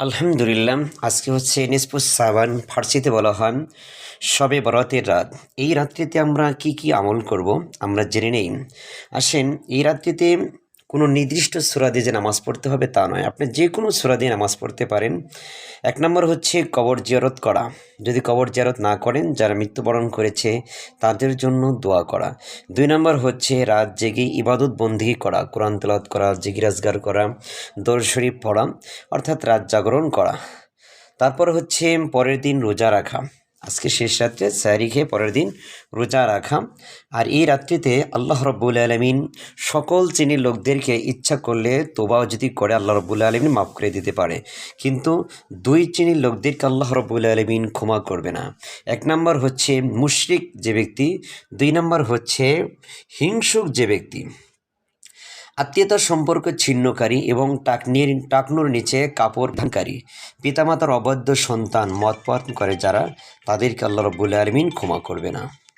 আলহামদুলিল্লাহ। আজকে হচ্ছে নিসফুস সাবান, ফার্সিতে বলা হয় শবে বরাতের রাত। এই রাত্রিতে আমরা কি কি আমল করব আমরা জেনে নেই। আসেন, এই রাত্রিতে কোনো নির্দিষ্ট সূরা দিয়ে যে নামাজ পড়তে হবে তা নয়, আপনি যে কোনো সূরা দিয়ে নামাজ পড়তে পারেন। এক নম্বর হচ্ছে কবর জিয়ারত করা। যদি কবর জিয়ারত না করেন, যারা মৃত্যুবরণ করেছে তাদের জন্য দোয়া করা। দুই নম্বর হচ্ছে রাত জেগে ইবাদত বন্দিগি করা, কোরআন তেলাওয়াত করা, জিকির করা, দরুদ শরীফ পড়া, অর্থাৎ রাত জাগরণ করা। তারপর হচ্ছে পরের দিন রোজা রাখা। আজকে শেষ রাত্রে সাহরি খেয়ে পরের দিন রোজা রাখা। আর এই রাত্রিতে আল্লাহ রব্বুল আলমিন সকল শ্রেণীর লোকদেরকে ইচ্ছা করলে তোবাও যদি করে আল্লাহ রব্বুল আলমিন মাফ করে দিতে পারে, কিন্তু দুই শ্রেণীর লোকদেরকে আল্লাহ রব্বুল আলমিন ক্ষমা করবে না। এক নম্বর হচ্ছে মুশরিক যে ব্যক্তি, দুই নম্বর হচ্ছে হিংসুক যে ব্যক্তি, আত্মীয়তার সম্পর্ক ছিন্নকারী এবং টাকনুর নিচে কাপড় ধানকারী, পিতামাতার অবাধ্য সন্তান মদ পান করে যারা, তাদেরকে আল্লাহ রব্বুল আলমিন ক্ষমা করবে না।